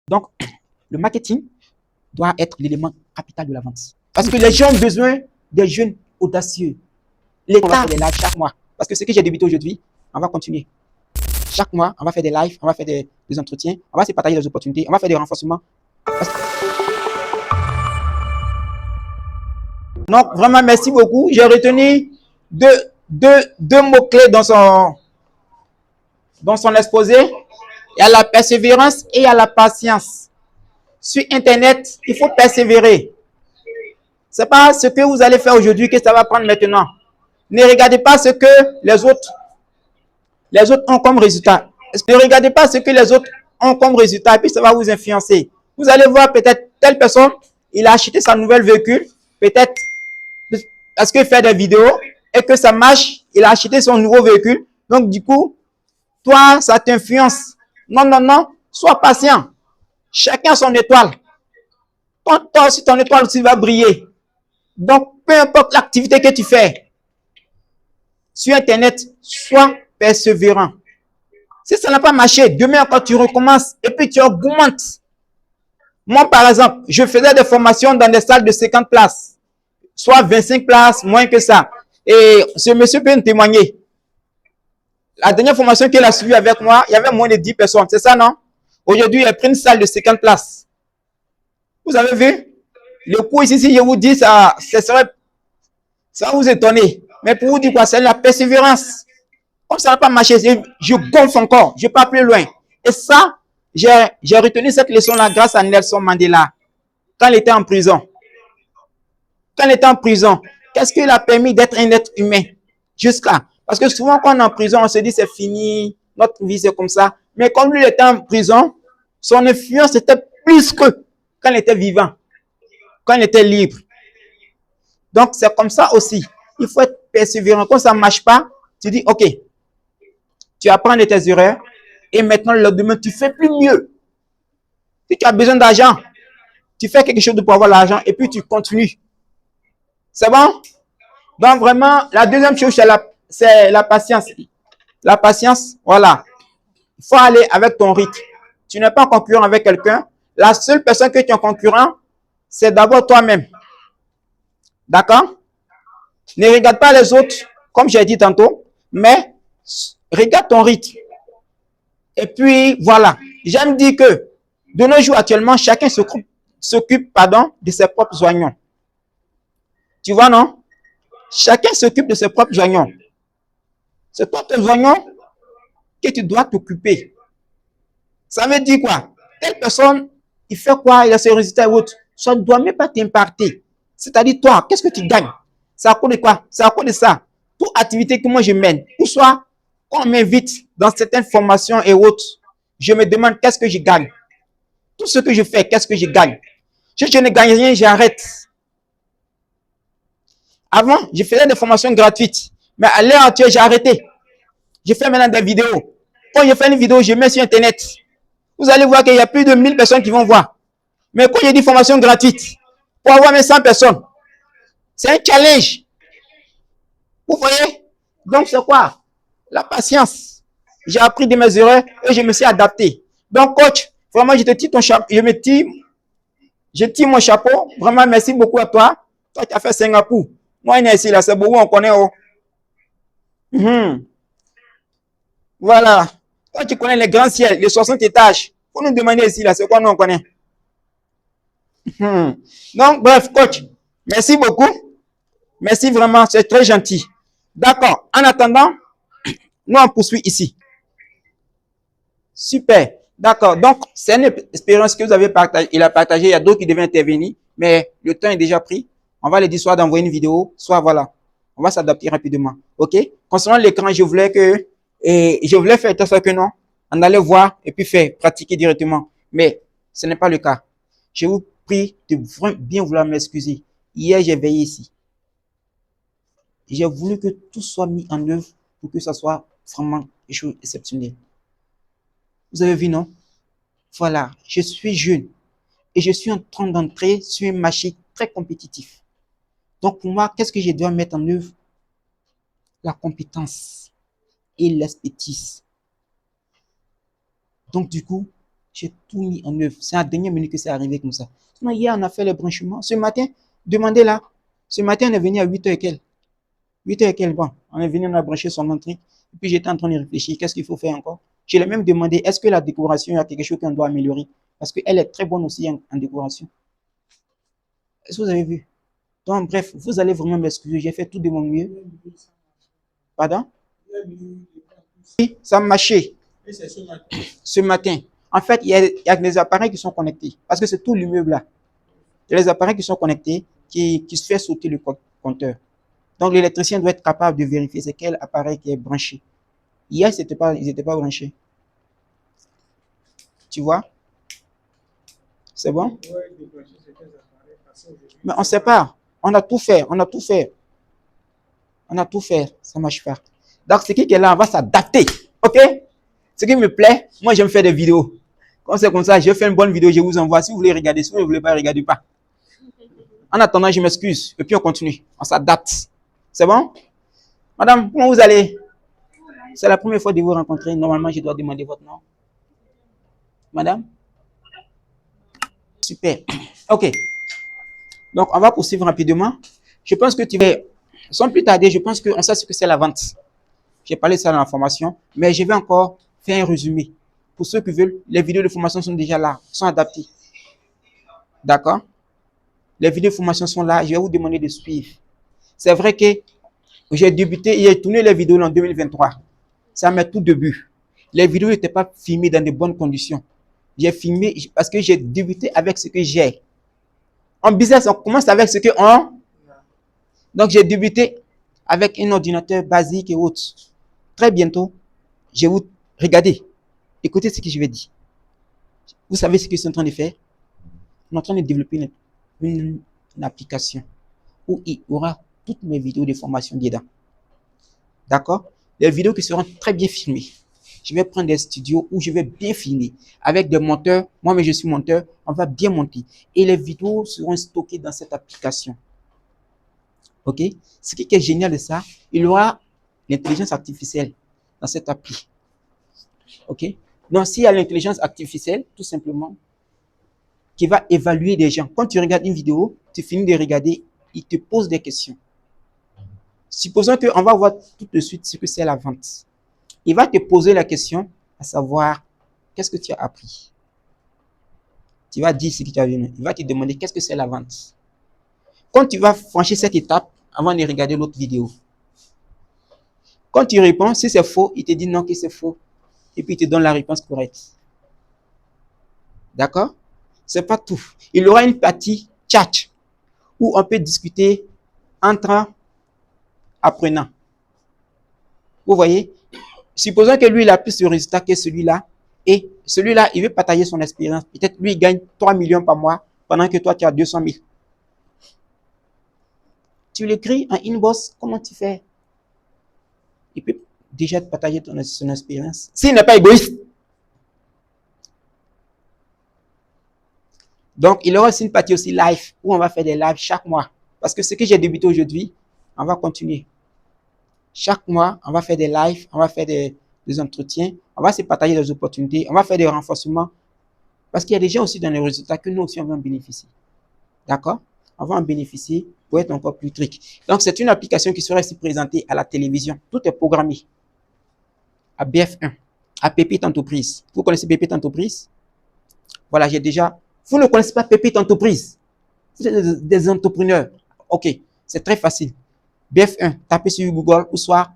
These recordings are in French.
Donc, le marketing doit être l'élément capital de la vente. Parce que les gens ont besoin des jeunes audacieux. L'État fait des lives chaque mois. Parce que ce que j'ai débuté aujourd'hui, on va continuer. Chaque mois, on va faire des lives, on va faire des entretiens, on va se partager des opportunités, on va faire des renforcements. Donc, vraiment, merci beaucoup. J'ai retenu deux mots-clés dans son exposé. Il y a la persévérance et il y a la patience. Sur Internet, il faut persévérer. Ce n'est pas ce que vous allez faire aujourd'hui que ça va prendre maintenant. Ne regardez pas ce que les autres ont comme résultat. Ne regardez pas ce que les autres ont comme résultat et puis ça va vous influencer. Vous allez voir peut-être telle personne, il a acheté sa nouvelle véhicule, peut-être parce qu'il fait des vidéos et que ça marche, il a acheté son nouveau véhicule. Donc du coup, toi, ça t'influence. Non, non, non, sois patient. Chacun son étoile. Toi aussi, ton étoile aussi va briller. Donc, peu importe l'activité que tu fais sur Internet, sois persévérant. Si ça n'a pas marché, demain quand tu recommences et puis tu augmentes. Moi, par exemple, je faisais des formations dans des salles de 50 places, soit 25 places, moins que ça. Et ce monsieur peut me témoigner. La dernière formation qu'il a suivie avec moi, il y avait moins de 10 personnes. C'est ça, non? Aujourd'hui, il a pris une salle de 50 places. Vous avez vu? Le cours ici, si je vous dis, ça va vous étonner. Mais pour vous dire quoi, c'est la persévérance. Comme ça n'a pas marché, je gonfle encore, je pars plus loin. Et ça, j'ai retenu cette leçon-là grâce à Nelson Mandela. Quand il était en prison. Quand il était en prison, qu'est-ce qui a permis d'être un être humain jusqu'à? Parce que souvent, quand on est en prison, on se dit c'est fini, notre vie c'est comme ça. Mais comme lui il était en prison, son influence était plus que quand il était vivant, quand il était libre. Donc, c'est comme ça aussi. Il faut être persévérant. Quand ça ne marche pas, tu dis, OK, tu apprends de tes erreurs et maintenant, le lendemain, tu fais plus mieux. Si tu as besoin d'argent, tu fais quelque chose pour avoir l'argent et puis tu continues. C'est bon? Donc, vraiment, la deuxième chose, c'est la patience. La patience, voilà. Il faut aller avec ton rythme. Tu n'es pas en concurrent avec quelqu'un. La seule personne que tu es en concurrent, c'est d'abord toi-même. D'accord? Ne regarde pas les autres, comme j'ai dit tantôt, mais regarde ton rythme. Et puis, voilà. J'aime dire que de nos jours actuellement, chacun s'occupe de ses propres oignons. Tu vois, non? Chacun s'occupe de ses propres oignons. C'est toi tes oignons que tu dois t'occuper. Ça veut dire quoi? Telle personne, il fait quoi? Il a ses résultats et autres. Ça ne doit même pas t'impacter. C'est-à-dire, toi, qu'est-ce que tu gagnes? C'est à cause de quoi? C'est à cause de ça. Toute activité que moi je mène, ou soit, quand on m'invite dans certaines formations et autres, je me demande qu'est-ce que je gagne. Tout ce que je fais, qu'est-ce que je gagne? Si je ne gagne rien, j'arrête. Avant, je faisais des formations gratuites. Mais à l'heure actuelle, j'ai arrêté. Je fais maintenant des vidéos. Quand je fais une vidéo, je mets sur Internet. Vous allez voir qu'il y a plus de 1000 personnes qui vont voir. Mais quand je dis formation gratuite, pour avoir mes 100 personnes, c'est un challenge. Vous voyez? Donc, c'est quoi? La patience. J'ai appris de mes erreurs et je me suis adapté. Donc, coach, vraiment, je te tire ton chapeau. Je tire mon chapeau. Vraiment, merci beaucoup à toi. Toi, tu as fait Singapour. Moi, on est ici, là, c'est beaucoup, on connaît. Oh. Voilà. Toi, tu connais les grands ciels, les 60 étages. Faut nous demander ici, là, c'est quoi nous, on connaît. Donc, bref, coach, merci beaucoup. Merci vraiment, c'est très gentil. D'accord. En attendant, nous, on poursuit ici. Super. D'accord. Donc, c'est une expérience que vous avez partagée. Il a partagé. Il y a d'autres qui devaient intervenir. Mais le temps est déjà pris. On va les dire soit d'envoyer une vidéo, soit voilà. On va s'adapter rapidement. OK? Concernant l'écran, je voulais faire ça que non. On allait voir et puis faire, pratiquer directement. Mais ce n'est pas le cas. Je vous prie de bien vouloir m'excuser. Hier, j'ai veillé ici. J'ai voulu que tout soit mis en œuvre pour que ça soit vraiment une chose exceptionnelle. Vous avez vu, non? Voilà, je suis jeune et je suis en train d'entrer sur un marché très compétitif. Donc, pour moi, qu'est-ce que je dois mettre en œuvre? La compétence et l'expertise. Donc, du coup, J'ai tout mis en œuvre. C'est à la dernière minute que c'est arrivé comme ça. Sinon, hier, on a fait les branchements. Ce matin, demandez là. Ce matin, on est venu à 8h et quelques. 8h et quelques, bon. On est venu, on a branché son entrée. Et puis, j'étais en train de réfléchir. Qu'est-ce qu'il faut faire encore? Je l'ai même demandé, est-ce que la décoration, il y a quelque chose qu'on doit améliorer? Parce qu'elle est très bonne aussi en décoration. Est-ce que vous avez vu? Donc, bref, vous allez vraiment m'excuser. J'ai fait tout de mon mieux. Pardon? Oui, ça a marché. Ce matin. En fait, il y a des appareils qui sont connectés. Parce que c'est tout l'immeuble là. Il y a les appareils qui sont connectés qui se fait sauter le compteur. Donc, l'électricien doit être capable de vérifier c'est quel appareil qui est branché. Hier, ils n'étaient pas branchés. Tu vois? C'est bon? Mais on ne sait pas. On a tout fait. On a tout fait. On a tout fait. Ça ne marche pas. Donc, ce qui est là, on va s'adapter. OK? Ce qui me plaît, moi, j'aime faire des vidéos. Quand c'est comme ça, je fais une bonne vidéo, je vous envoie. Si vous voulez regarder, si vous ne voulez pas, regardez pas. En attendant, je m'excuse. Et puis, on continue. On s'adapte. C'est bon? Madame, comment vous allez? C'est la première fois de vous rencontrer. Normalement, je dois demander votre nom. Madame? Super. OK. Donc, on va poursuivre rapidement. Je pense que tu vas, sans plus tarder, je pense qu'on sait ce que c'est la vente. J'ai parlé de ça dans la formation, mais je vais encore faire un résumé. Pour ceux qui veulent, les vidéos de formation sont déjà là, sont adaptées. D'accord? Les vidéos de formation sont là, je vais vous demander de suivre. C'est vrai que j'ai débuté, j'ai tourné les vidéos en 2023. Ça m'est tout début. Les vidéos n'étaient pas filmées dans de bonnes conditions. J'ai filmé parce que j'ai débuté avec ce que j'ai. En business, on commence avec ce qu'on... Donc, j'ai débuté avec un ordinateur basique et autres. Très bientôt, je vais vous regarder. Écoutez ce que je vais dire. Vous savez ce que je suis en train de faire? On est en train de développer une application où il y aura toutes mes vidéos de formation dedans. D'accord? Les vidéos qui seront très bien filmées. Je vais prendre des studios où je vais bien filmer avec des monteurs. Moi-même, je suis monteur. On va bien monter. Et les vidéos seront stockées dans cette application. OK? Ce qui est génial de ça, il y aura l'intelligence artificielle dans cette appli. OK? Donc, s'il y a l'intelligence artificielle, tout simplement, qui va évaluer des gens. Quand tu regardes une vidéo, tu finis de regarder, il te pose des questions. Supposons qu'on va voir tout de suite ce que c'est la vente. Il va te poser la question, à savoir, qu'est-ce que tu as appris? Tu vas dire ce que tu as vu. Il va te demander, qu'est-ce que c'est la vente? Quand tu vas franchir cette étape, avant de regarder l'autre vidéo, quand tu réponds, si c'est faux, il te dit non, que c'est faux. Et puis, il te donne la réponse correcte. D'accord? C'est pas tout. Il y aura une partie chat où on peut discuter entre apprenants. Vous voyez? Supposons que lui, il a plus de résultats que celui-là. Et celui-là, il veut partager son expérience. Peut-être lui, il gagne 3 millions par mois pendant que toi, tu as 200 000. Tu l'écris en inbox, comment tu fais? Il peut déjà te partager son expérience. S'il n'est pas égoïste. Donc, il y aura aussi une partie aussi live où on va faire des lives chaque mois. Parce que ce que j'ai débuté aujourd'hui, on va continuer. Chaque mois, on va faire des lives, on va faire des entretiens, on va se partager des opportunités, on va faire des renforcements. Parce qu'il y a des gens aussi dans les résultats que nous aussi on va en bénéficier. D'accord? On va en bénéficier pour être encore plus trick. Donc, c'est une application qui sera aussi présentée à la télévision. Tout est programmé. À BF1, à Pépite Entreprise. Vous connaissez Pépite Entreprise? Voilà, j'ai déjà... Vous ne connaissez pas Pépite Entreprise? Vous êtes des entrepreneurs. OK, c'est très facile. BF1, tapez sur Google ou soit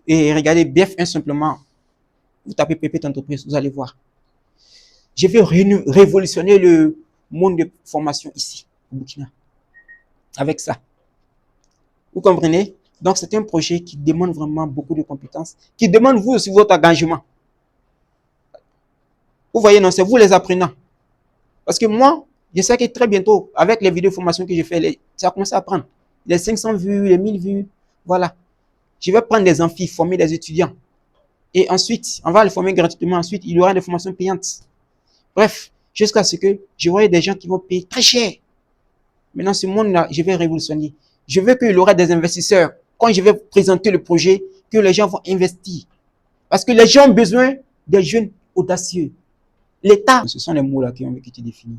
et regardez BF1 simplement. Vous tapez Pépite Entreprise, vous allez voir. Je vais révolutionner le monde de formation ici, au Burkina. Avec ça. Vous comprenez? Donc, c'est un projet qui demande vraiment beaucoup de compétences, qui demande vous aussi votre engagement. Vous voyez, non, c'est vous les apprenants. Parce que moi, je sais que très bientôt, avec les vidéos de formation que j'ai fait, ça a commencé à prendre. Les 500 vues, les 1000 vues, voilà. Je vais prendre des amphis, former des étudiants. Et ensuite, on va les former gratuitement. Ensuite, il y aura des formations payantes. Bref, jusqu'à ce que je voie des gens qui vont payer très cher. Maintenant, ce monde-là, je vais révolutionner. Je veux qu'il y aura des investisseurs. Quand je vais présenter le projet, que les gens vont investir. Parce que les gens ont besoin des jeunes audacieux. L'état, ce sont les mots là qui ont été définis.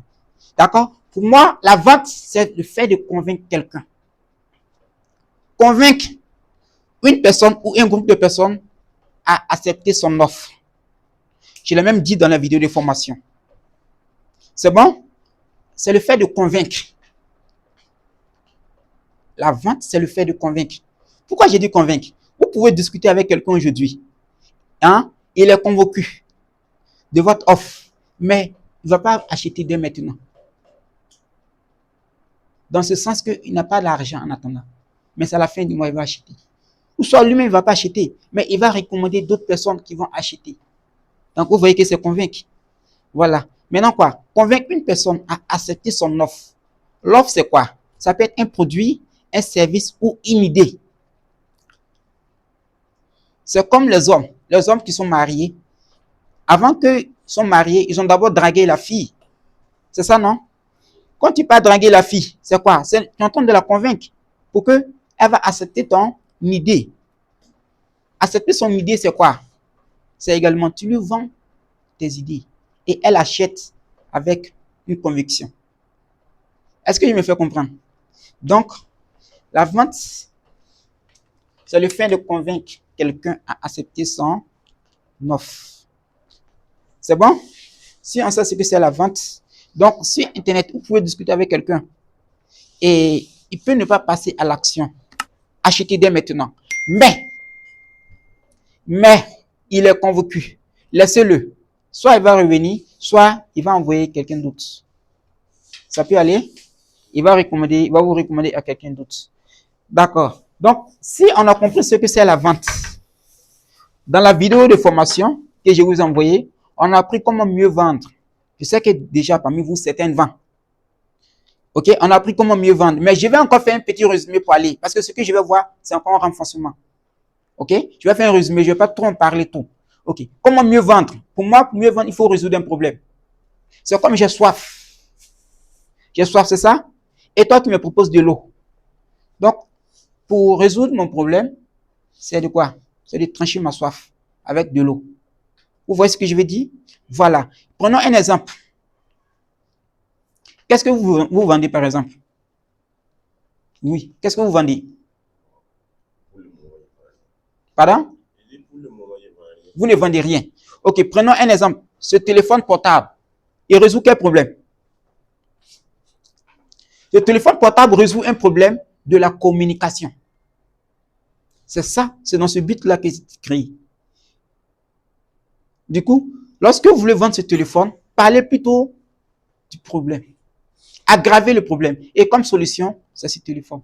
D'accord? Pour moi, la vente, c'est le fait de convaincre quelqu'un. Convaincre une personne ou un groupe de personnes à accepter son offre. Je l'ai même dit dans la vidéo de formation. C'est bon? C'est le fait de convaincre. La vente, c'est le fait de convaincre. Pourquoi j'ai dit convaincre? Vous pouvez discuter avec quelqu'un aujourd'hui. Hein? Il est convaincu de votre offre, mais il ne va pas acheter dès maintenant. Dans ce sens qu'il n'a pas d'argent en attendant. Mais c'est à la fin du mois, il va acheter. Ou soit lui-même, il ne va pas acheter, mais il va recommander d'autres personnes qui vont acheter. Donc, vous voyez que c'est convaincre. Voilà. Maintenant, quoi? Convaincre une personne à accepter son offre. L'offre, c'est quoi? Ça peut être un produit, un service ou une idée. C'est comme les hommes. Les hommes qui sont mariés. Avant qu'ils soient mariés, ils ont d'abord dragué la fille. C'est ça, non? Quand tu pars draguer la fille, c'est quoi? Tu es en train de la convaincre pour qu'elle va accepter ton idée. Accepter son idée, c'est quoi? C'est également, tu lui vends tes idées et elle achète avec une conviction. Est-ce que je me fais comprendre? Donc, la vente, c'est le fait de convaincre quelqu'un à accepter son offre. C'est bon? Si on sait ce que c'est la vente, donc sur Internet, vous pouvez discuter avec quelqu'un et il peut ne pas passer à l'action. Acheter dès maintenant. Mais, il est convaincu. Laissez-le. Soit il va revenir, soit il va envoyer quelqu'un d'autre. Ça peut aller. Il va vous recommander à quelqu'un d'autre. D'accord. Donc, si on a compris ce que c'est la vente, dans la vidéo de formation que je vous ai envoyée, on a appris comment mieux vendre. Je sais que déjà parmi vous, certains vendent. Ok, on a appris comment mieux vendre. Mais je vais encore faire un petit résumé pour aller. Parce que ce que je vais voir, c'est encore un renforcement. Ok, je vais faire un résumé. Je ne vais pas trop en parler tout. Ok, comment mieux vendre? Pour moi, pour mieux vendre, il faut résoudre un problème. C'est comme j'ai soif. J'ai soif, c'est ça? Et toi, tu me proposes de l'eau. Donc, pour résoudre mon problème, c'est de quoi? C'est de trancher ma soif avec de l'eau. Vous voyez ce que je veux dire? Voilà. Prenons un exemple. Qu'est-ce que vous vendez par exemple? Oui. Qu'est-ce que vous vendez? Pardon? Vous ne vendez rien. Ok, prenons un exemple. Ce téléphone portable, il résout quel problème? Le téléphone portable résout un problème de la communication. C'est ça, c'est dans ce but-là que c'est créé. Du coup, lorsque vous voulez vendre ce téléphone, parlez plutôt du problème. Aggravez le problème. Et comme solution, c'est ce téléphone.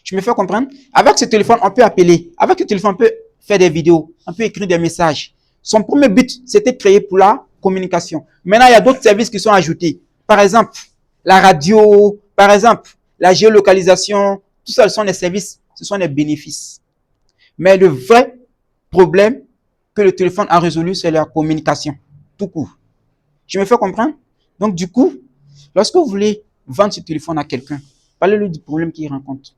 Je me fais comprendre? Avec ce téléphone, on peut appeler. Avec ce téléphone, on peut faire des vidéos. On peut écrire des messages. Son premier but, c'était créé pour la communication. Maintenant, il y a d'autres services qui sont ajoutés. Par exemple, la radio, par exemple, la géolocalisation. Tout ça, ce sont des services, ce sont des bénéfices. Mais le vrai problème que le téléphone a résolu, c'est la communication. Tout court. Je me fais comprendre? Donc, du coup, lorsque vous voulez vendre ce téléphone à quelqu'un, parlez-lui du problème qu'il rencontre.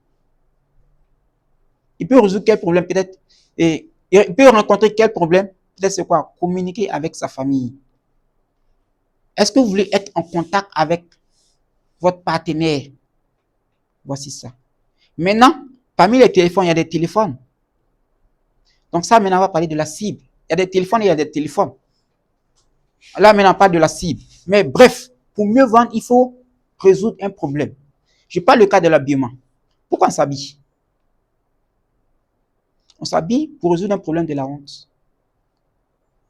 Il peut résoudre quel problème peut-être, et il peut rencontrer quel problème, peut-être c'est quoi? Communiquer avec sa famille. Est-ce que vous voulez être en contact avec votre partenaire? Voici ça. Maintenant, parmi les téléphones, il y a des téléphones. Donc ça, maintenant, on va parler de la cible. Il y a des téléphones et il y a des téléphones. Là, maintenant, on parle de la cible. Mais bref, pour mieux vendre, il faut résoudre un problème. Je parle le cas de l'habillement. Pourquoi on s'habille? On s'habille pour résoudre un problème de la honte.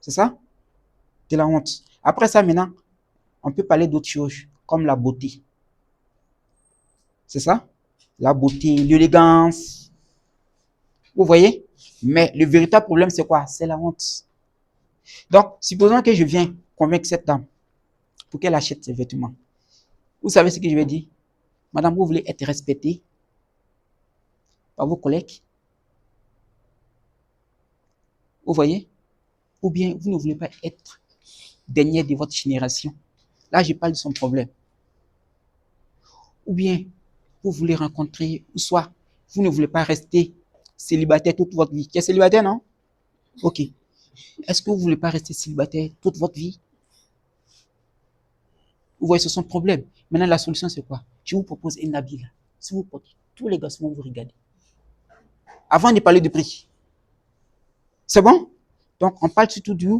C'est ça? De la honte. Après ça, maintenant, on peut parler d'autres choses, comme la beauté. C'est ça? La beauté, l'élégance. Vous voyez? Mais le véritable problème, c'est quoi? C'est la honte. Donc, supposons que je viens convaincre cette dame pour qu'elle achète ses vêtements. Vous savez ce que je vais dire? Madame, vous voulez être respectée par vos collègues? Vous voyez? Ou bien vous ne voulez pas être dernière de votre génération. Là, je parle de son problème. Ou bien vous voulez rencontrer, ou soit vous ne voulez pas rester célibataire toute votre vie. Tu es célibataire, non? Ok. Est-ce que vous ne voulez pas rester célibataire toute votre vie? Vous voyez, c'est son problème. Maintenant, la solution, c'est quoi? Je vous propose un habit là. Si vous portez, tous les garçons vont vous regarder. Avant de parler de prix. C'est bon? Donc, on parle surtout du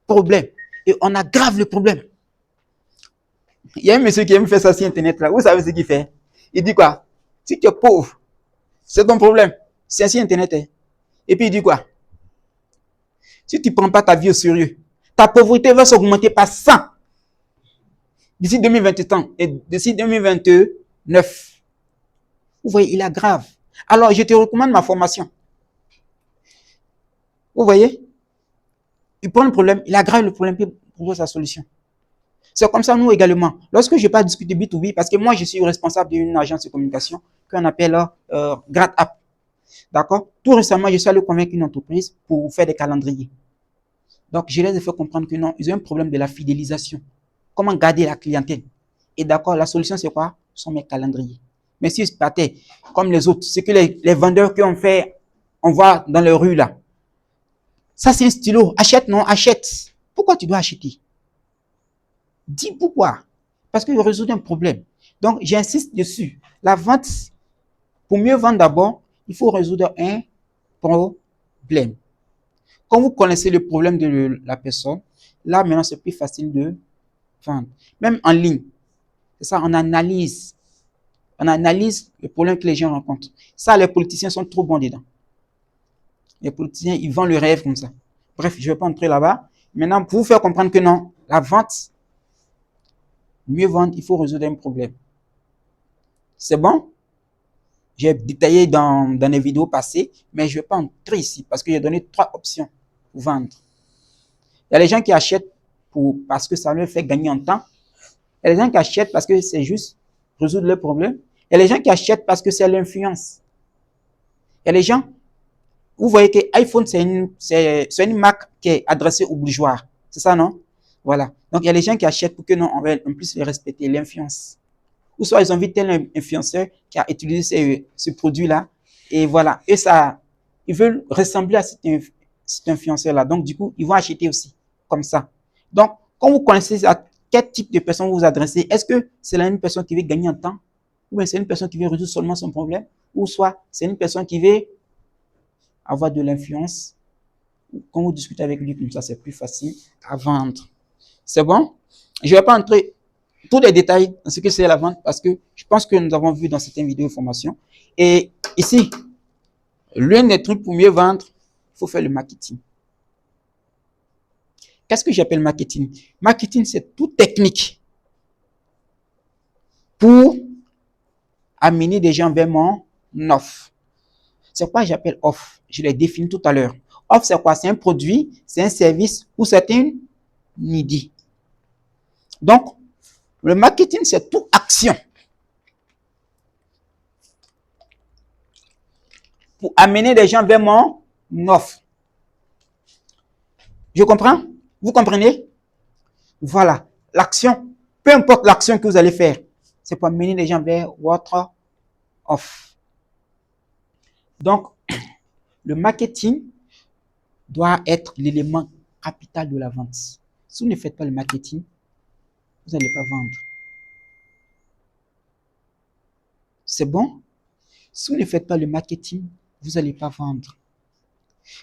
problème. Et on aggrave le problème. Il y a un monsieur qui aime faire ça sur Internet là. Vous savez ce qu'il fait? Il dit quoi? Si tu es pauvre, c'est ton problème. C'est sur Internet. Hein. Et puis il dit quoi? Si tu ne prends pas ta vie au sérieux, ta pauvreté va s'augmenter par 100 d'ici 2021 et d'ici 2029. Vous voyez, il aggrave. Alors, je te recommande ma formation. Vous voyez? Il prend le problème, il aggrave le problème pour trouver sa solution. C'est comme ça, nous également. Lorsque je parle discuter B2B, parce que moi, je suis responsable d'une agence de communication qu'on appelle GradApp. D'accord? Tout récemment, je suis allé convaincre une entreprise pour faire des calendriers. Donc, je les ai fait comprendre que non, ils ont un problème de la fidélisation. Comment garder la clientèle? Et d'accord, la solution, c'est quoi? Ce sont mes calendriers. Mais si je partais comme les autres, c'est que les vendeurs qui ont fait, on voit dans les rues là. Ça, c'est un stylo. Achète, non, achète. Pourquoi tu dois acheter? Dis pourquoi. Parce que je résous un problème. Donc, j'insiste dessus. La vente, pour mieux vendre d'abord, il faut résoudre un problème. Quand vous connaissez le problème de la personne, là, maintenant, c'est plus facile de vendre. Même en ligne. C'est ça, on analyse. On analyse le problème que les gens rencontrent. Ça, les politiciens sont trop bons dedans. Les politiciens, ils vendent le rêve comme ça. Bref, je ne vais pas entrer là-bas. Maintenant, pour vous faire comprendre que non, la vente, mieux vendre, il faut résoudre un problème. C'est bon? J'ai détaillé dans les vidéos passées, mais je ne vais pas entrer ici parce que j'ai donné 3 options pour vendre. Il y a les gens qui achètent parce que ça leur fait gagner en temps. Il y a les gens qui achètent parce que c'est juste résoudre leurs problèmes. Il y a les gens qui achètent parce que c'est l'influence. Il y a les gens, vous voyez que iPhone, c'est une marque qui est adressée aux bourgeois. C'est ça, non? Voilà. Donc, il y a les gens qui achètent pour que non, on puisse les respecter, l'influence. Ou soit ils ont vu tel influenceur qui a utilisé ce produit-là. Et voilà. Et ça, ils veulent ressembler à cet influenceur-là. Donc, du coup, ils vont acheter aussi. Comme ça. Donc, quand vous connaissez à quel type de personne vous vous adressez, est-ce que c'est la même personne qui veut gagner en temps? Ou bien c'est une personne qui veut résoudre seulement son problème? Ou soit c'est une personne qui veut avoir de l'influence? Quand vous discutez avec lui comme ça, c'est plus facile à vendre. C'est bon? Je ne vais pas entrer tous les détails dans ce que c'est la vente parce que je pense que nous avons vu dans certaines vidéos de formation. Et ici, l'un des trucs pour mieux vendre, il faut faire le marketing. Qu'est-ce que j'appelle marketing? Marketing, c'est toute technique pour amener des gens vers mon offre. C'est quoi j'appelle offre? Je l'ai défini tout à l'heure. Offre, c'est quoi? C'est un produit, c'est un service ou c'est une idée. Donc, le marketing, c'est toute action pour amener des gens vers mon offre. Je comprends? Vous comprenez? Voilà. L'action, peu importe l'action que vous allez faire, c'est pour amener les gens vers votre offre. Donc, le marketing doit être l'élément capital de la vente. Si vous ne faites pas le marketing, vous n'allez pas vendre. C'est bon? Si vous ne faites pas le marketing, vous n'allez pas vendre.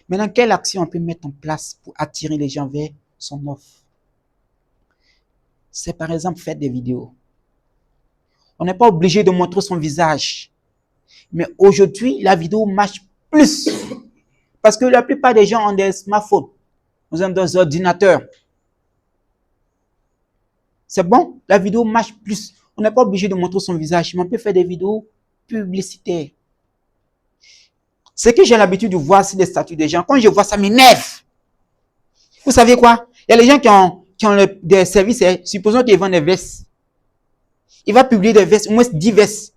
Maintenant, quelle action on peut mettre en place pour attirer les gens vers son offre? C'est par exemple faire des vidéos. On n'est pas obligé de montrer son visage. Mais aujourd'hui, la vidéo marche plus. Parce que la plupart des gens ont des smartphones. Nous avons des ordinateurs. C'est bon? La vidéo marche plus. On n'est pas obligé de montrer son visage, mais on peut faire des vidéos publicitaires. Ce que j'ai l'habitude de voir sur les statuts des gens, quand je vois ça m'énerve. Vous savez quoi? Il y a les gens qui ont des services, supposons qu'ils vendent des vestes. Il va publier des vestes, au moins 10 vestes.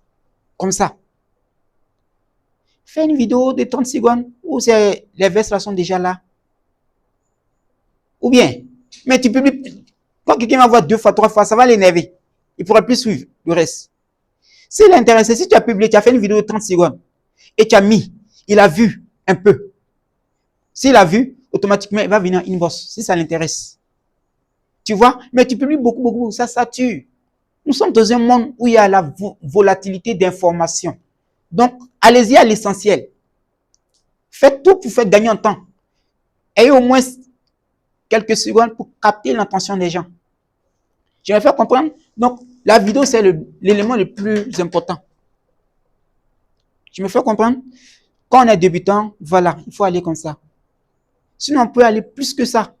Comme ça. Fais une vidéo de 30 secondes où les vestes là sont déjà là. Ou bien, mais tu publies, quand quelqu'un va voir 2 fois, 3 fois, ça va l'énerver. Il ne pourra plus suivre le reste. S'il est intéressé, si tu as publié, tu as fait une vidéo de 30 secondes et tu as mis, il a vu un peu. S'il a vu, automatiquement, il va venir en inbox si ça l'intéresse. Tu vois? Mais tu publies beaucoup, beaucoup, ça sature. Nous sommes dans un monde où il y a la volatilité d'informations. Donc, allez-y à l'essentiel. Faites tout pour faire gagner en temps. Ayez au moins quelques secondes pour capter l'intention des gens. Je vais faire comprendre. Donc, la vidéo, c'est l'élément le plus important. Je me fais comprendre? Quand on est débutant, voilà, il faut aller comme ça. Sinon, on peut aller plus que ça.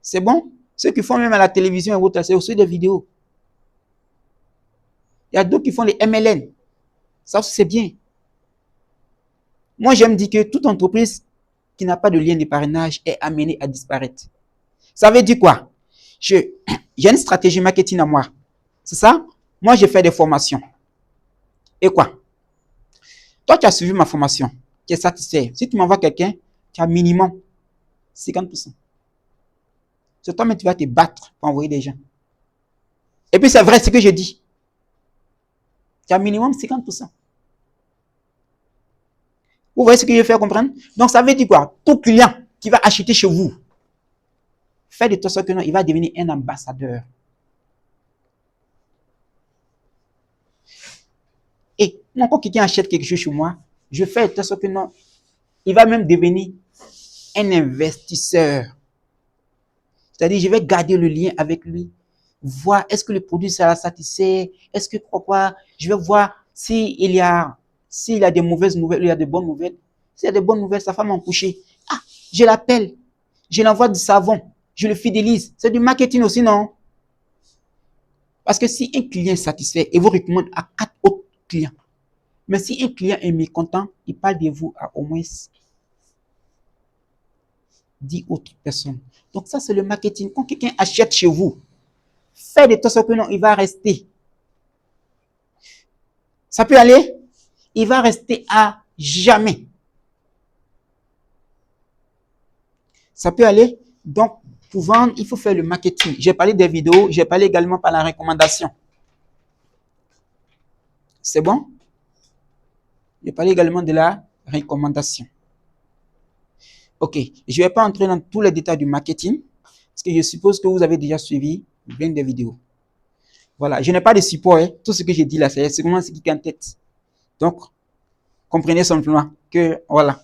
C'est bon? Ceux qui font même à la télévision et autres, c'est aussi des vidéos. Il y a d'autres qui font les MLN. Ça, c'est bien. Moi, j'aime dire que toute entreprise qui n'a pas de lien de parrainage est amenée à disparaître. Ça veut dire quoi? J'ai une stratégie marketing à moi. C'est ça? Moi, j'ai fait des formations. Et quoi? Toi, tu as suivi ma formation. Tu es satisfait. Si tu m'envoies quelqu'un, tu as minimum 50%. C'est toi-même, tu vas te battre pour envoyer des gens. Et puis, c'est vrai ce que je dis. Tu as minimum 50%. Vous voyez ce que je fais comprendre? Donc, ça veut dire quoi? Tout client qui va acheter chez vous, faites de toute sorte que non, il va devenir un ambassadeur. Et quand quelqu'un achète quelque chose chez moi, je fais de toute sorte que non, il va même devenir un investisseur. C'est-à-dire, je vais garder le lien avec lui, voir est-ce que le produit ça la satisfait, est-ce que quoi, je vais voir s'il y a des mauvaises nouvelles, il y a des bonnes nouvelles. S'il y a des bonnes nouvelles, sa femme m'a couché. Ah, je l'appelle, je l'envoie du savon, je le fidélise. C'est du marketing aussi, non? Parce que si un client est satisfait, il vous recommande à 4 autres clients. Mais si un client est mécontent, il parle de vous à au moins 10 autres personnes. Donc ça, c'est le marketing. Quand quelqu'un achète chez vous, faites de toute sorte que non, il va rester. Ça peut aller? Il va rester à jamais. Ça peut aller? Donc, pour vendre, il faut faire le marketing. J'ai parlé des vidéos, j'ai parlé également par la recommandation. C'est bon? J'ai parlé également de la recommandation. Ok, je ne vais pas entrer dans tous les détails du marketing, parce que je suppose que vous avez déjà suivi bien des vidéos. Voilà, je n'ai pas de support, hein. Tout ce que j'ai dit là, c'est vraiment ce qui est en tête. Donc, comprenez simplement que, voilà,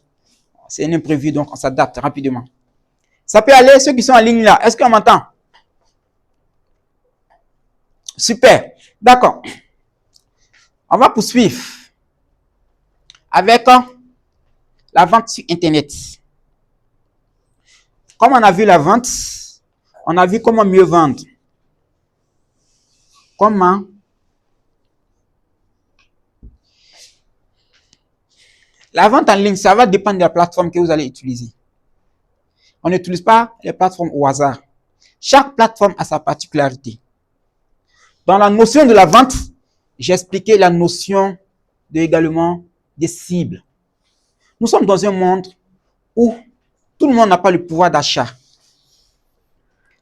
c'est un imprévu, donc on s'adapte rapidement. Ça peut aller, ceux qui sont en ligne là, est-ce qu'on m'entend? Super, d'accord. On va poursuivre avec la vente sur Internet. Comme on a vu la vente, on a vu comment mieux vendre. Comment la vente en ligne, ça va dépendre de la plateforme que vous allez utiliser. On n'utilise pas les plateformes au hasard. Chaque plateforme a sa particularité. Dans la notion de la vente, j'ai expliqué la notion également des cibles. Nous sommes dans un monde où tout le monde n'a pas le pouvoir d'achat.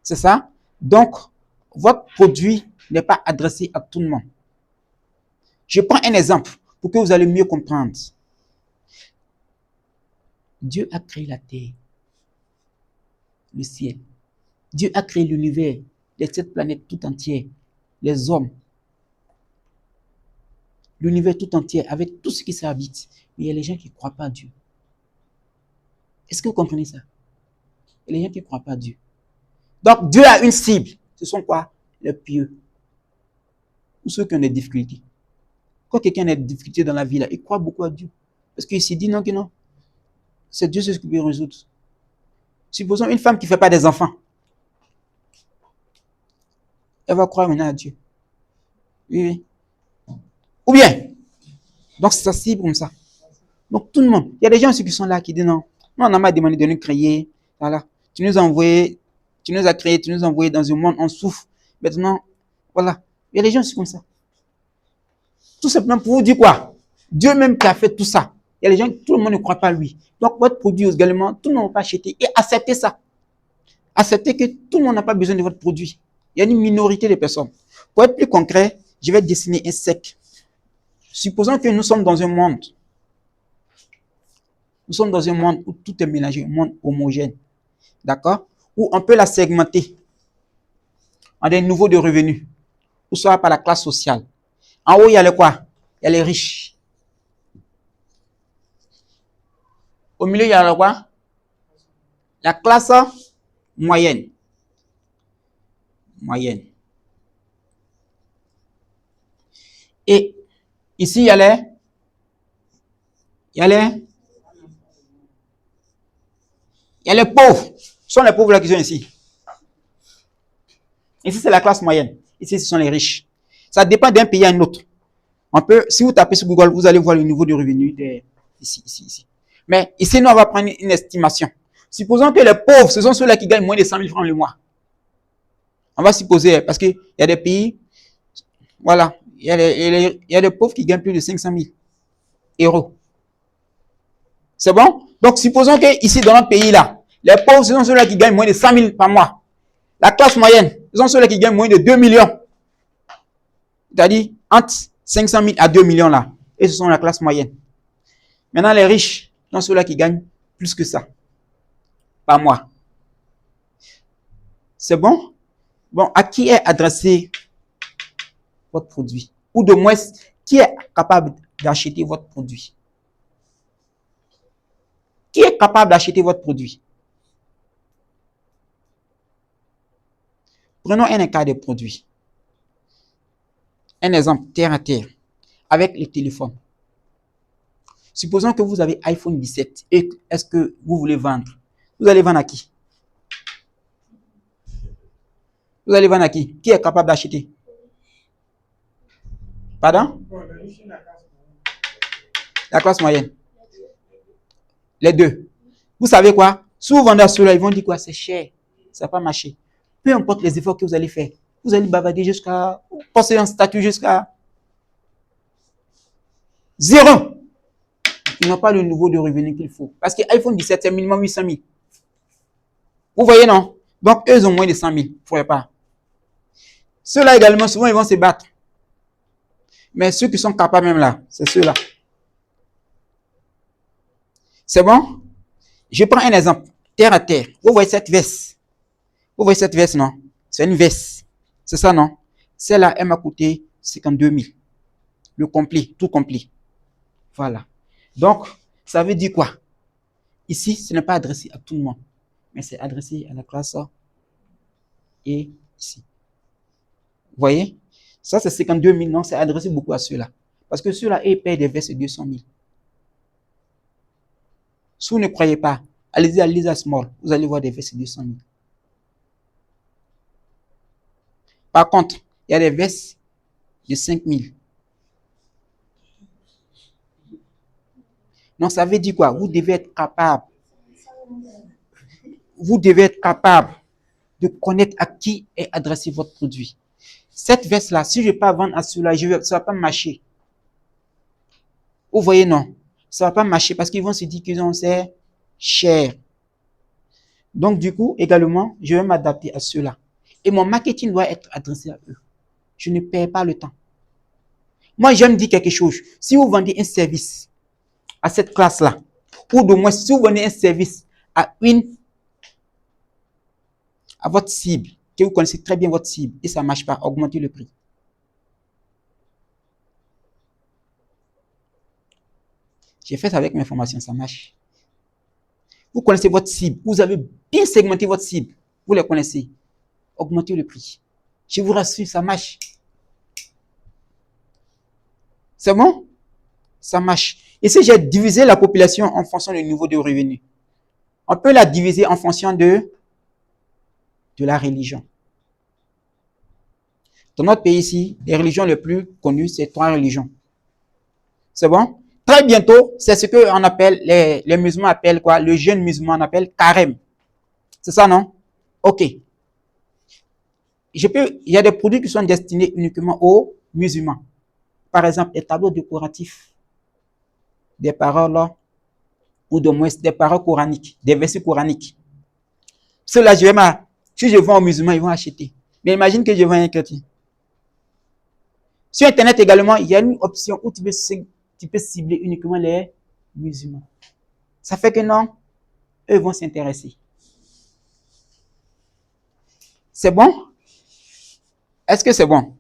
C'est ça? Donc, votre produit n'est pas adressé à tout le monde. Je prends un exemple pour que vous allez mieux comprendre. Dieu a créé la terre, le ciel. Dieu a créé l'univers, cette planète tout entière, les hommes, l'univers tout entier, avec tout ce qui s'habite. Mais il y a les gens qui ne croient pas à Dieu. Est-ce que vous comprenez ça? Il y a les gens qui ne croient pas à Dieu. Donc, Dieu a une cible. Ce sont quoi? Les pieux. Ou ceux qui ont des difficultés. Quand quelqu'un a des difficultés dans la vie, là, il croit beaucoup à Dieu. Parce qu'il s'est dit non, que non. C'est Dieu ce qui peut résoudre. Supposons une femme qui ne fait pas des enfants. Elle va croire maintenant à Dieu. Oui, oui. Ou bien, donc c'est sa cible comme ça. Donc tout le monde, il y a des gens aussi qui sont là qui disent non, on n'a pas demandé de nous créer. Voilà, tu nous as envoyé, tu nous as créé, tu nous as envoyé dans un monde, on souffre. Maintenant, voilà, il y a des gens aussi comme ça. Tout simplement pour vous dire quoi? Dieu même qui a fait tout ça. Il y a des gens, tout le monde ne croit pas à lui. Donc votre produit également, tout le monde ne va pas acheter et accepter ça. Acceptez que tout le monde n'a pas besoin de votre produit. Il y a une minorité de personnes. Pour être plus concret, je vais dessiner un cercle. Supposons que nous sommes dans un monde Nous sommes dans un monde où tout est mélangé, un monde homogène. D'accord? Où on peut la segmenter en des niveaux de revenus, ou soit par la classe sociale. En haut, il y a le quoi? Il y a les riches. Au milieu, il y a le quoi? La classe moyenne. Moyenne. Et ici, il y a les pauvres. Ce sont les pauvres là qui sont ici. Ici, c'est la classe moyenne. Ici, ce sont les riches. Ça dépend d'un pays à un autre. On peut, si vous tapez sur Google, vous allez voir le niveau de revenu ici. Mais ici, nous, on va prendre une estimation. Supposons que les pauvres, ce sont ceux-là qui gagnent moins de 100 000 francs le mois. On va supposer, parce qu'il y a des pays, voilà, il y a des pauvres qui gagnent plus de 500 000 euros. C'est bon? Donc, supposons que ici, dans notre pays-là, les pauvres, ce sont ceux-là qui gagnent moins de 100 000 par mois. La classe moyenne, ce sont ceux-là qui gagnent moins de 2 millions. C'est-à-dire, entre 500 000 à 2 millions là. Et ce sont la classe moyenne. Maintenant, les riches, ce sont ceux-là qui gagnent plus que ça par mois. C'est bon? Bon, à qui est adressé votre produit? Ou de moins, qui est capable d'acheter votre produit? Qui est capable d'acheter votre produit? Prenons un cas de produit. Un exemple, terre à terre, avec les téléphones. Supposons que vous avez iPhone 17 et est-ce que vous voulez vendre? Vous allez vendre à qui? Vous allez vendre à qui? Qui est capable d'acheter? Pardon? La classe moyenne. Les deux. Vous savez quoi? Si vous vendez à ceux-là, ils vont dire quoi? C'est cher. Ça va pas marcher. Peu importe les efforts que vous allez faire. Vous allez bavarder jusqu'à passer un statut jusqu'à 0. Ils n'ont pas le niveau de revenu qu'il faut. Parce que iPhone 17, c'est minimum 800 000. Vous voyez, non? Donc, eux, ils ont moins de 100 000. Il ne faudrait pas. Ceux-là également, souvent, ils vont se battre. Mais ceux qui sont capables même là, c'est ceux-là. C'est bon? Je prends un exemple. Terre à terre. Vous voyez cette veste? Vous voyez cette veste, non? C'est une veste. C'est ça, non? Celle-là, elle m'a coûté 52 000. Le complet, tout complet. Voilà. Donc, ça veut dire quoi? Ici, ce n'est pas adressé à tout le monde, mais c'est adressé à la classe et ici. Vous voyez? Ça, c'est 52 000, non? C'est adressé beaucoup à ceux-là. Parce que ceux-là, ils payent des vestes de 200 000. Si vous ne croyez pas, allez-y à Lisa Small. Vous allez voir des vestes de 200 000. Par contre, il y a des vestes de 5 000. Donc, ça veut dire quoi? Vous devez être capable. Vous devez être capable de connaître à qui est adressé votre produit. Cette veste-là, si je ne vais pas vendre à ceux-là, ça ne va pas marcher. Vous voyez, non? Ça ne va pas marcher parce qu'ils vont se dire qu'ils ont c'est cher. Donc, du coup, également, je vais m'adapter à ceux-là. Et mon marketing doit être adressé à eux. Je ne perds pas le temps. Moi, j'aime dire quelque chose. Si vous vendez un service à cette classe-là, ou de moins, si vous vendez un service à votre cible, que vous connaissez très bien votre cible, et ça ne marche pas, augmentez le prix. J'ai fait ça avec mes formations, ça marche. Vous connaissez votre cible, vous avez bien segmenté votre cible, vous les connaissez, augmentez le prix. Je vous rassure, ça marche. C'est bon? Ça marche. Et si j'ai divisé la population en fonction du niveau de revenu, on peut la diviser en fonction de la religion. Dans notre pays ici, les religions les plus connues, c'est 3 religions. C'est bon? Très bientôt, c'est ce que on appelle, les musulmans appellent quoi? Le jeune musulman appelle carême. C'est ça, non? Ok. Il y a des produits qui sont destinés uniquement aux musulmans. Par exemple, les tableaux décoratifs, des paroles, ou de moins des paroles coraniques, des versets coraniques. Ceux-là, si je vends aux musulmans, ils vont acheter. Mais imagine que je vends à un chrétien. Sur Internet également, il y a une option où tu peux cibler uniquement les musulmans. Ça fait que non, eux vont s'intéresser. C'est bon? Est-ce que c'est bon?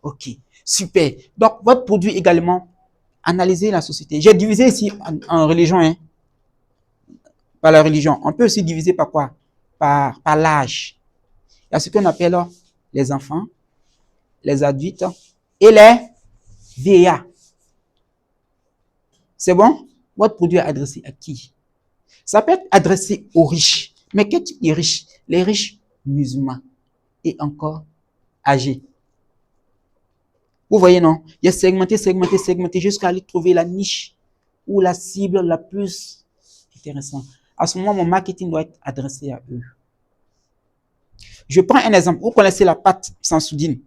Ok, super. Donc, votre produit également, analysez la société. J'ai divisé ici en religion, hein, par la religion. On peut aussi diviser par quoi? Par l'âge. Il y a ce qu'on appelle les enfants, les adultes et les vieillards. C'est bon? Votre produit est adressé à qui? Ça peut être adressé aux riches. Mais quel type de riches? Les riches musulmans et encore âgés. Vous voyez, non? Il y a segmenté jusqu'à aller trouver la niche ou la cible la plus intéressante. À ce moment, mon marketing doit être adressé à eux. Je prends un exemple. Vous connaissez la pâte sans soudine.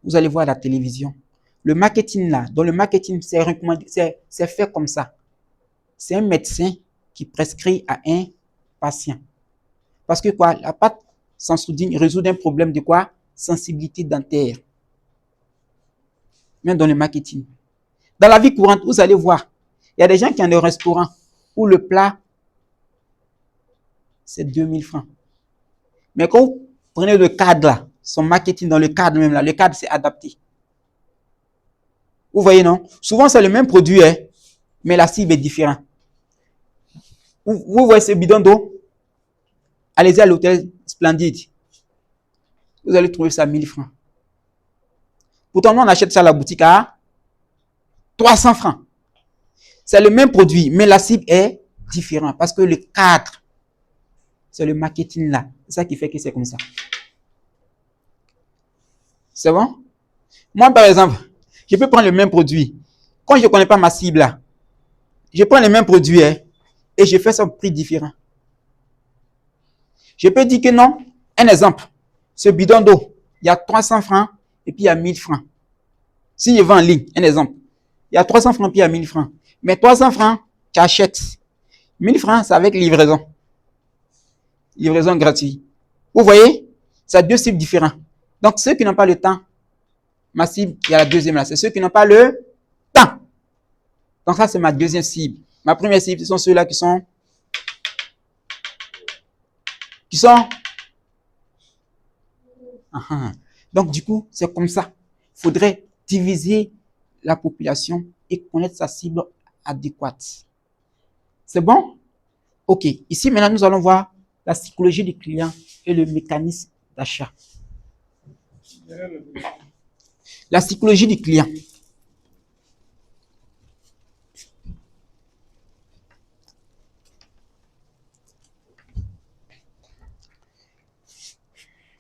Vous allez voir la télévision. Le marketing là, dans le marketing, c'est fait comme ça. C'est un médecin qui prescrit à un patient. Parce que quoi? La pâte sans soudine résout un problème de quoi? Sensibilité dentaire. Même dans le marketing. Dans la vie courante, vous allez voir, il y a des gens qui ont des restaurants où le plat, c'est 2000 francs. Mais quand vous prenez le cadre là, son marketing dans le cadre même là, le cadre c'est adapté. Vous voyez, non? Souvent, c'est le même produit, hein, mais la cible est différente. Vous voyez ce bidon d'eau? Allez-y à l'hôtel Splendide. Vous allez trouver ça à 1000 francs. Pourtant, nous, on achète ça à la boutique à 300 francs. C'est le même produit, mais la cible est différente parce que le cadre, c'est le marketing là. C'est ça qui fait que c'est comme ça. C'est bon? Moi, par exemple, je peux prendre le même produit. Quand je ne connais pas ma cible là, je prends le même produit hein, et je fais son prix différent. Je peux dire que non. Un exemple, ce bidon d'eau, il y a 300 francs et puis il y a 1000 francs. Si je vends en ligne, un exemple, il y a 300 francs puis il y a 1000 francs. Mais 300 francs, tu achètes. 1000 francs, c'est avec livraison. Livraison gratuite. Vous voyez? C'est deux cibles différents. Donc, ceux qui n'ont pas le temps, ma cible, il y a la deuxième là. C'est ceux qui n'ont pas le temps. Donc, ça, c'est ma deuxième cible. Ma première cible, ce sont ceux-là qui sont. Donc, du coup, c'est comme ça. Il faudrait diviser la population et connaître sa cible adéquate. C'est bon? Ok. Ici, maintenant, nous allons voir la psychologie du client et le mécanisme d'achat. La psychologie du client.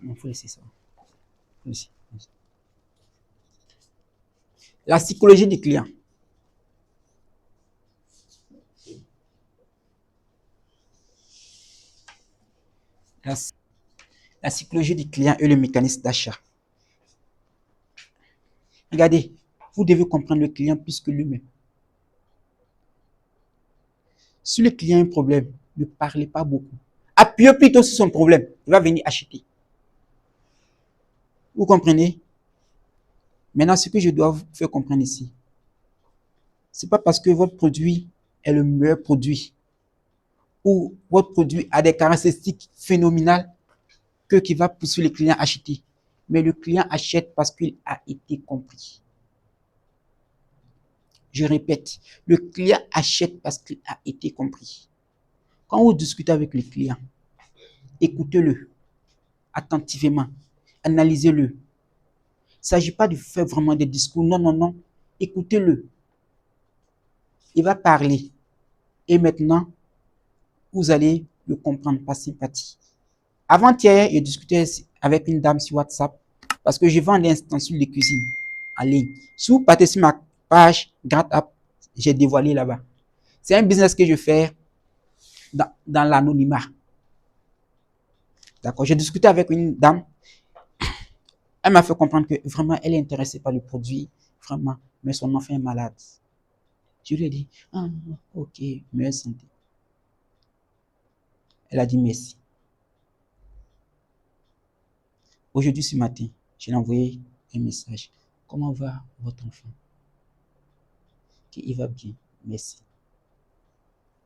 Il faut laisser ça. La psychologie du client. La psychologie du client et le mécanisme d'achat. Regardez, vous devez comprendre le client plus que lui-même. Si le client a un problème, ne parlez pas beaucoup. Appuyez plutôt sur son problème. Il va venir acheter. Vous comprenez? Maintenant, ce que je dois vous faire comprendre ici, c'est pas parce que votre produit est le meilleur produit ou votre produit a des caractéristiques phénoménales que qui va pousser le client à acheter. Mais le client achète parce qu'il a été compris. Je répète, le client achète parce qu'il a été compris. Quand vous discutez avec le client, écoutez-le attentivement, analysez-le. Il ne s'agit pas de faire vraiment des discours. Non, non, non. Écoutez-le. Il va parler. Et maintenant, vous allez le comprendre par sympathie. Avant-hier, je discutais avec une dame sur WhatsApp parce que je vends des ustensiles de cuisine en ligne. Si vous partez sur ma page GratApp, j'ai dévoilé là-bas. C'est un business que je fais dans l'anonymat. D'accord? J'ai discuté avec une dame. Elle m'a fait comprendre que vraiment, elle est intéressée par le produit, vraiment, mais son enfant est malade. Je lui ai dit, ah, ok, meilleure santé. Elle a dit merci. Aujourd'hui, ce matin, je lui ai envoyé un message. Comment va votre enfant? Il va bien, merci.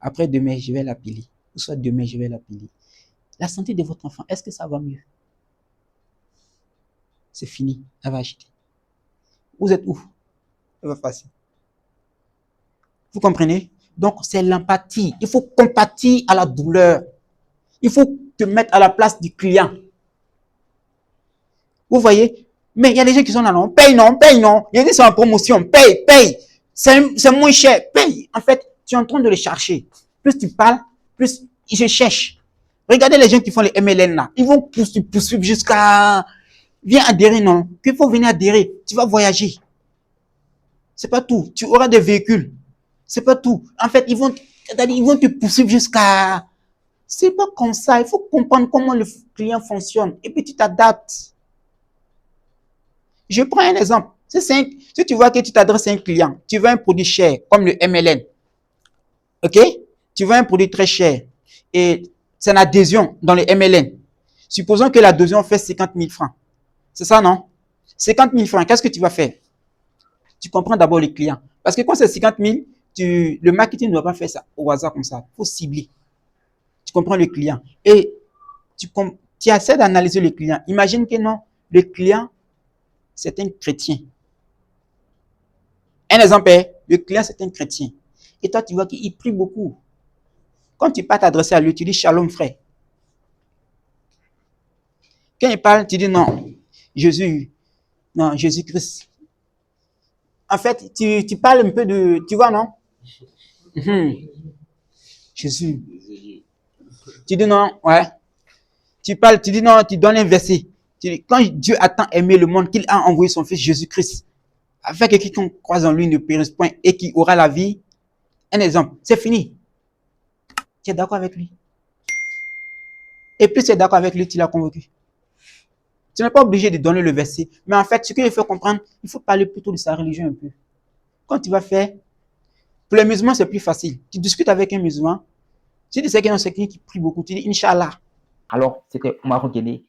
Après demain, je vais l'appeler. Ou soit demain, je vais l'appeler. La santé de votre enfant, est-ce que ça va mieux? C'est fini, elle va acheter. Vous êtes où? Elle va passer. Vous comprenez? Donc, c'est l'empathie. Il faut compatir à la douleur. Il faut te mettre à la place du client. Vous voyez? Mais il y a des gens qui sont là, non, paye, non, paye, non. Il y a des gens qui sont en promotion, paye, paye. C'est moins cher, paye. En fait, tu es en train de les chercher. Plus tu parles, plus je cherche. Regardez les gens qui font les MLN là. Ils vont poursuivre jusqu'à... Viens adhérer, non. Qu'il faut venir adhérer. Tu vas voyager. C'est pas tout. Tu auras des véhicules. C'est pas tout. En fait, ils vont te poursuivre jusqu'à... C'est pas comme ça. Il faut comprendre comment le client fonctionne. Et puis tu t'adaptes. Je prends un exemple. Si tu vois que tu t'adresses à un client, tu veux un produit cher, comme le MLN. OK? Tu veux un produit très cher. Et c'est une adhésion dans le MLN. Supposons que l'adhésion fait 50 000 francs. C'est ça, non? 50 000 francs, qu'est-ce que tu vas faire? Tu comprends d'abord les clients. Parce que quand c'est 50 000, le marketing ne doit pas faire ça au hasard comme ça. Il faut cibler. Tu comprends le client. Et tu essaies d'analyser le client. Imagine que non, le client, c'est un chrétien. Un exemple est, le client, c'est un chrétien. Et toi, tu vois qu'il prie beaucoup. Quand tu pas t'adresser à lui, tu dis shalom, frère. Quand il parle, tu dis non, Jésus-Christ. En fait, tu parles un peu de, tu vois, non? Jésus. Tu dis non, ouais. Tu parles, tu dis non, tu donnes un verset. Tu dis, quand Dieu a tant aimé le monde qu'il a envoyé son fils Jésus-Christ, afin que quiconque croise en lui ne périsse point et qui aura la vie. Un exemple, c'est fini. Tu es d'accord avec lui. Et plus tu es d'accord avec lui, tu l'as convaincu. Tu n'es pas obligé de donner le verset. Mais en fait, ce qu'il faut comprendre, il faut parler plutôt de sa religion un peu. Quand tu vas faire, pour les musulmans, c'est plus facile. Tu discutes avec un musulman. Si tu sais qu'il y a un qui prie beaucoup, tu dis Inch'Allah. Alors, c'était Omar Guelleh.